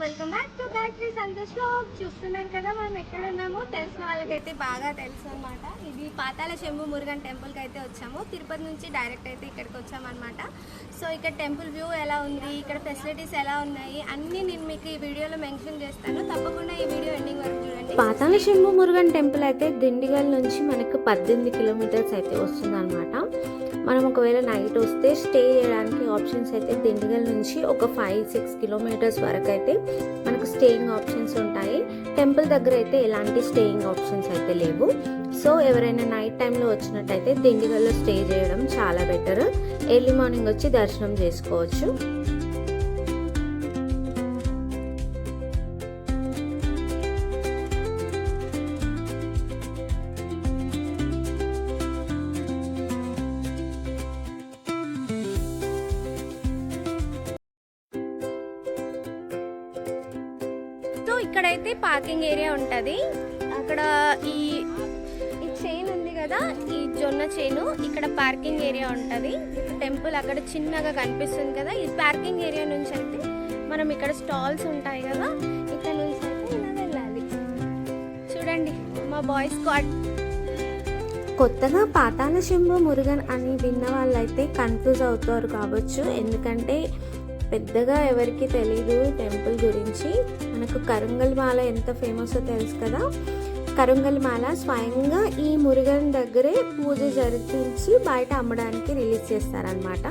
Welcome back to Gayatri Santosh vlog. చూస్తున్నాం కదా మనం ఎక్కడ ఉన్నామో, తెలిసిన వాళ్ళకైతే బాగా తెలుసు అనమాట. ఇది పాతాళ శంభు మురుగన్ టెంపుల్కి అయితే వచ్చాము. తిరుపతి నుంచి డైరెక్ట్ అయితే ఇక్కడికి వచ్చామన్నమాట. సో ఇక్కడ టెంపుల్ వ్యూ ఎలా ఉంది, ఇక్కడ ఫెసిలిటీస్ ఎలా ఉన్నాయి అన్నీ నేను మీకు ఈ వీడియోలో మెన్షన్ చేస్తాను. తప్పకుండా ఈ వీడియో ఎండింగ్ వరకు చూడండి. పాతాళ శంభు మురుగన్ టెంపుల్ అయితే దిండిగల్ నుంచి మనకు 18 కిలోమీటర్స్ అయితే వస్తుంది అనమాట. మనం ఒకవేళ నైట్ వస్తే స్టే చేయడానికి ఆప్షన్స్ అయితే దిండిగల్ నుంచి ఒక 5-6 కిలోమీటర్స్ వరకు అయితే మనకు స్టేయింగ్ ఆప్షన్స్ ఉంటాయి. టెంపుల్ దగ్గర అయితే ఎలాంటి స్టేయింగ్ ఆప్షన్స్ అయితే లేవు. సో ఎవరైనా నైట్ టైంలో వచ్చినట్టయితే దిండిగల్లో స్టే చేయడం చాలా బెటర్. ఎర్లీ మార్నింగ్ వచ్చి దర్శనం చేసుకోవచ్చు. సో ఇక్కడైతే పార్కింగ్ ఏరియా ఉంటుంది. అక్కడ ఈ చైన్ ఉంది కదా, ఈ జొన్న చైను, ఇక్కడ పార్కింగ్ ఏరియా ఉంటుంది. టెంపుల్ అక్కడ చిన్నగా కనిపిస్తుంది కదా, ఈ పార్కింగ్ ఏరియా నుంచి అయితే మనం ఇక్కడ స్టాల్స్ ఉంటాయి కదా, ఇక్కడ నుంచి అయితే ఇలా వెళ్ళాలి. చూడండి మా బాయ్స్ స్క్వాడ్. కొత్తగా పాతాళ శంభు మురుగన్ అని విన్న వాళ్ళైతే కన్ఫ్యూజ్ అవుతారు కావచ్చు, ఎందుకంటే పెద్దగా ఎవరికి తెలీదు టెంపుల్ గురించి. మనకు కరుంగల్ మాల ఎంత ఫేమసో తెలుసు కదా. కరుంగల్ మాల స్వయంగా ఈ మురుగన్ దగ్గరే పూజ జరిపించి బయట అమ్మడానికి రిలీజ్ చేస్తారనమాట.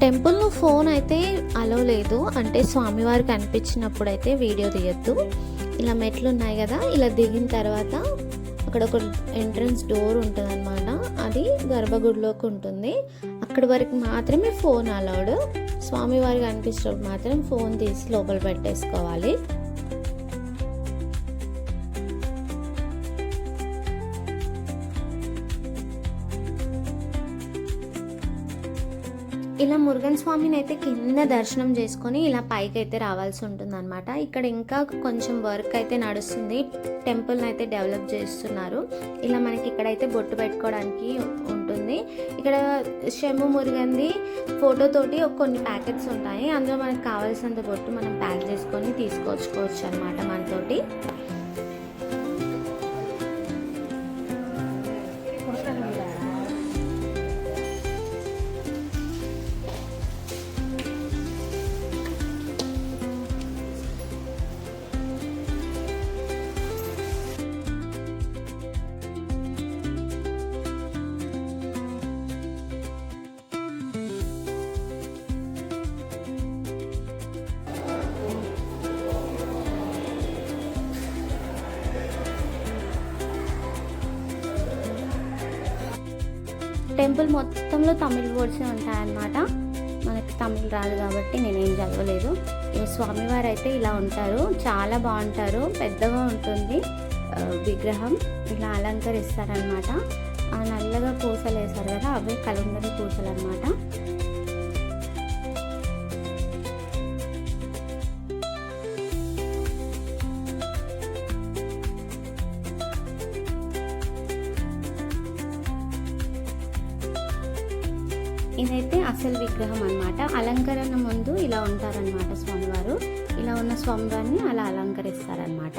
టెంపుల్లో ఫోన్ అయితే అలో లేదు, అంటే స్వామివారికి అనిపించినప్పుడు అయితే వీడియో తీయద్దు. ఇలా మెట్లు ఉన్నాయి కదా, ఇలా దిగిన తర్వాత అక్కడ ఒక ఎంట్రన్స్ డోర్ ఉంటుంది అనమాట. అది గర్భగుడిలోకి ఉంటుంది. అక్కడి వరకు మాత్రమే ఫోన్ అలౌడ్. స్వామివారికి అనిపించినప్పుడు మాత్రం ఫోన్ తీసి లోపల పెట్టేసుకోవాలి. ఇలా మురుగన్ స్వామిని అయితే కింద దర్శనం చేసుకొని ఇలా పైకి అయితే రావాల్సి ఉంటుంది అనమాట. ఇక్కడ ఇంకా కొంచెం వర్క్ అయితే నడుస్తుంది. టెంపుల్ని అయితే డెవలప్ చేస్తున్నారు. ఇలా మనకి ఇక్కడైతే బొట్టు పెట్టుకోవడానికి ఉంటుంది. ఇక్కడ శంభు మురుగన్ది ఫోటోతోటి కొన్ని ప్యాకెట్స్ ఉంటాయి. అందులో మనకు కావాల్సినంత బొట్టు మనం ప్యాక్ చేసుకొని తీసుకొచ్చుకోవచ్చు అనమాట మనతోటి. టెంపుల్ మొత్తంలో తమిళ్ వర్డ్సే ఉంటాయన్నమాట. మనకి తమిళ్ రాదు కాబట్టి నేనేం చదవలేదు. స్వామివారు అయితే ఇలా ఉంటారు, చాలా బాగుంటారు. పెద్దగా ఉంటుంది విగ్రహం. ఇలా అలంకరిస్తారనమాట. ఆ నల్లగా పూసలు వేస్తారు కదా, అవే కలందరి పూసలు అనమాట. ఇదైతే అసలు విగ్రహం అన్నమాట. అలంకరణ ముందు ఇలా ఉంటారన్నమాట స్వామివారు. ఇలా ఉన్న స్వామివారిని అలా అలంకరిస్తారన్నమాట.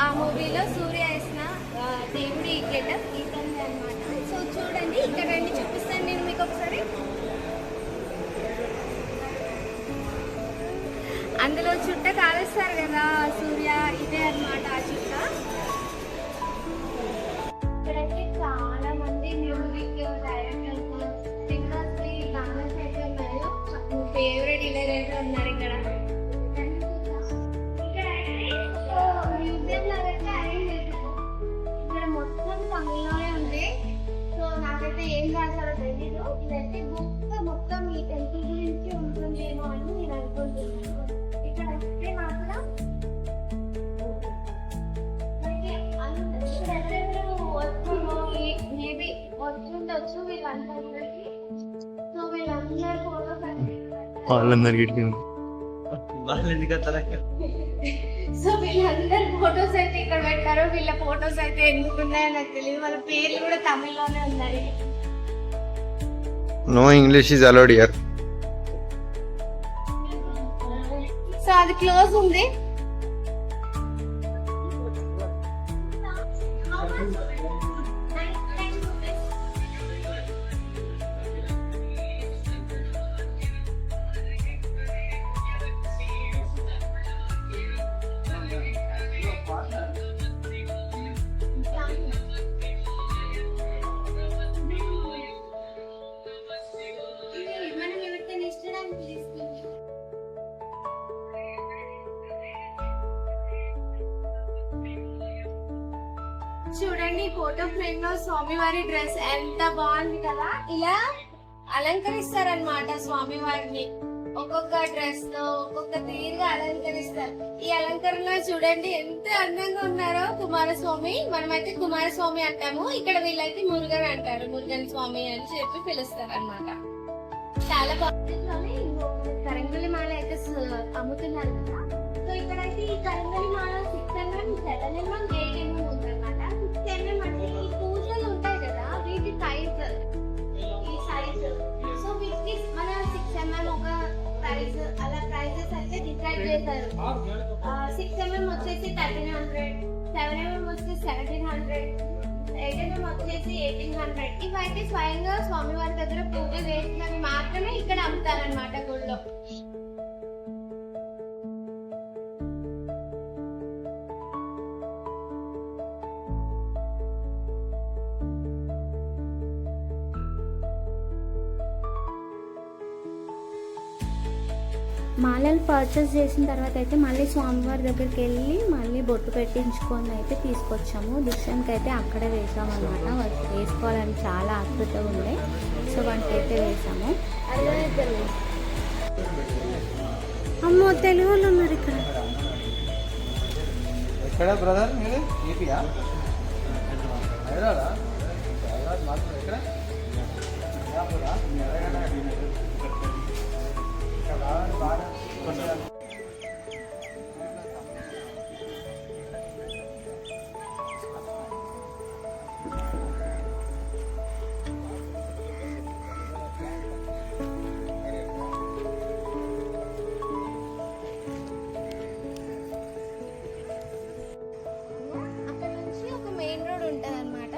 ఆ మూవీలో సూర్య వేసిన దేవుడి గెటప్ ఇతనిది అనమాట. సో చూడండి, ఇక్కడ రండి చూపిస్తాను నేను మీకు ఒకసారి. అందులో చుట్ట కాలుస్తారు కదా సూర్య, ఇదే అన్నమాట ఆ చుట్ట. ఇక్కడైతే చాలా మంది మ్యూజిక్ డైరెక్టర్స్, సింగర్స్, గానర్స్ అయితే ఉన్నారు. ఫేవరెట్ హీరోయిన్ అయితే ఉన్నారు ఇక్కడ. మ్యూజియం లాగా అయితే అరేంజ్ చేశారు. ఇక్కడ మొత్తం తమిళలోనే ఉంది. సో నాకైతే ఏం రాశారో తెలీదు. ఇదైతే బుక్ మొత్తం ఈ టెంపుల్ గురించి ఉంటుందేమో అని నేను అనుకుంటున్నాను. ఇక్కడ వస్తే మాత్రం మేబీ వచ్చుండొచ్చు వీళ్ళందరికీ. సో వీళ్ళందరూ ఫోటోస్ సో వీళ్ళందరు ఫొటోస్ అయితే ఇక్కడ పెట్టారు. వీళ్ళ ఫొటోస్ అయితే ఎందుకు ఉన్నాయో నాకు తెలియదు. వాళ్ళ పేర్లు కూడా తమిళ్లోనే ఉన్నాయి. No English is allowed here. So అది క్లోజ్ ఉంది. మనం ఎవరికైనా ఇష్టడానికి తీసుకుంటాం. చూడండి, ఫోటో ఫ్రేమ్ లో స్వామివారి డ్రెస్ ఎంత బాగుంది కదా. ఇలా అలంకరిస్తారన్నమాట స్వామివారిని. ఒక్కొక్క డ్రెస్ తో ఒక్కొక్క తీరుగా అలంకరిస్తారు. ఈ అలంకరణలో చూడండి ఎంత అందంగా ఉన్నారో కుమారస్వామి. మనమైతే కుమారస్వామి అంటాము, ఇక్కడ వీళ్ళైతే మురుగన్ అంటారు. మురుగన్ స్వామి అని చెప్పి పిలుస్తారు అన్నమాట. చాలా బాగుంది. కరంగలి మాల అయితే అమ్ముతున్నారు కదా. సో ఇక్కడైతే ఈ కరంగలి మాల 6mm, 7mm, 8mm ఉందన్నమాట. 6mm అంటే ఈ పూజలు ఉంటాయి కదా, వీటి సైజ్, ఈ సైజ్. సో వీటికి మన 6mm ఒక ప్రైస్, అలా ప్రైజెస్ అయితే డిసైడ్ చేశారు. 6mm వచ్చేసి 1300, 7mm వచ్చేసి 1700, 8mm వచ్చేసి 1800. ఇవైతే స్వయంగా స్వామివారి దగ్గర పూజ చేసినవి మాత్రమే ఇక్కడ అమ్ముతారన్నమాట గుళ్ళో. మాలలు పర్చేస్ చేసిన తర్వాత అయితే మళ్ళీ స్వామివారి దగ్గరికి వెళ్ళి మళ్ళీ బొట్టు పెట్టించుకొని అయితే తీసుకొచ్చాము. దుష్యానికి అయితే అక్కడే వేసామన్నమాట. వాటికి వేసుకోవాలని చాలా ఆతృతగా ఉంది. సో వాటికి అయితే వేసాము. అమ్మో, తెలుగు వాళ్ళు ఉన్నారు ఇక్కడ. ఎక్కడ బ్రదర్ మీరు? ఏపీయా? హైదరాబాద్? హైదరాబాద్ మాత్రం ఎక్కడ? అక్కడ నుంచి ఒక మెయిన్ రోడ్ ఉంటది అనమాట.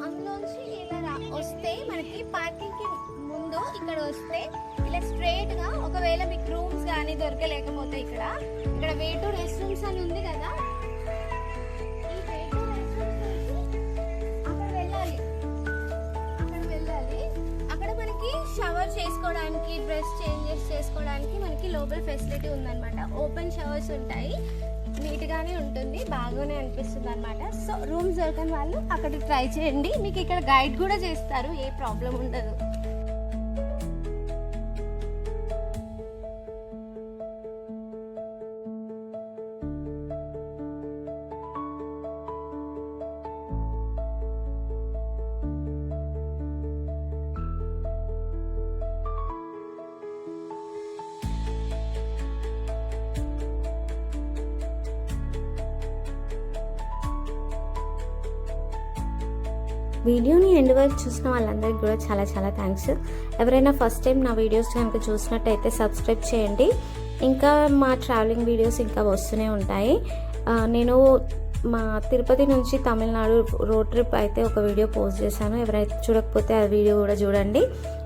అందులోంచి ఇలా వస్తే మనకి పార్కింగ్ కి ముందు ఇక్కడ వస్తే ఇలా స్ట్రైట్ గా, ఒకవేళ మీకు రూమ్స్ కానీ దొరకలేకపోతే ఇక్కడ వేటూ రెస్ట్ రూమ్స్ అని ఉంది కదా, ఈ వేటూ రెస్ట్ రూమ్స్ అక్కడ వెళ్ళాలి. అక్కడ మనకి షవర్ చేసుకోవడానికి, డ్రెస్ చేంజెస్ చేసుకోవడానికి మనకి లోపల ఫెసిలిటీ ఉందన్నమాట. ఓపెన్ షవర్స్ ఉంటాయి, నీట్ గానే ఉంటుంది, బాగానే అనిపిస్తుంది అనమాట. సో రూమ్స్ దొరకని వాళ్ళు అక్కడ ట్రై చేయండి. మీకు ఇక్కడ గైడ్ కూడా చేస్తారు, ఏ ప్రాబ్లం ఉండదు. వీడియోని ఎండ్ వరకు చూసిన వాళ్ళందరికీ కూడా చాలా చాలా థ్యాంక్స్. ఎవరైనా ఫస్ట్ టైం నా వీడియోస్ కనుక చూసినట్టయితే సబ్స్క్రైబ్ చేయండి. ఇంకా మా ట్రావెలింగ్ వీడియోస్ ఇంకా వస్తూనే ఉంటాయి. నేను మా తిరుపతి నుంచి తమిళనాడు రోడ్ ట్రిప్ అయితే ఒక వీడియో పోస్ట్ చేశాను. ఎవరైతే చూడకపోతే ఆ వీడియో కూడా చూడండి.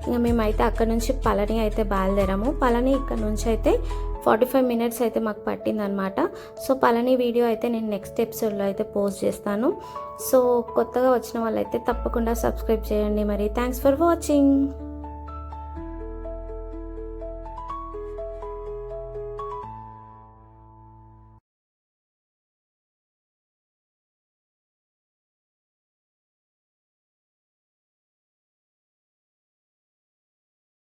ఇంకా మేమైతే అక్కడ నుంచి పళని అయితే బయలుదేరాము. పళని ఇక్కడ నుంచి అయితే 45 మినిట్స్ అయితే మాకు పట్టిందనమాట. సో పళని వీడియో అయితే నేను నెక్స్ట్ ఎపిసోడ్లో అయితే పోస్ట్ చేస్తాను. సో కొత్తగా వచ్చిన వాళ్ళైతే తప్పకుండా సబ్స్క్రైబ్ చేయండి. మరి థ్యాంక్స్ ఫర్ వాచింగ్.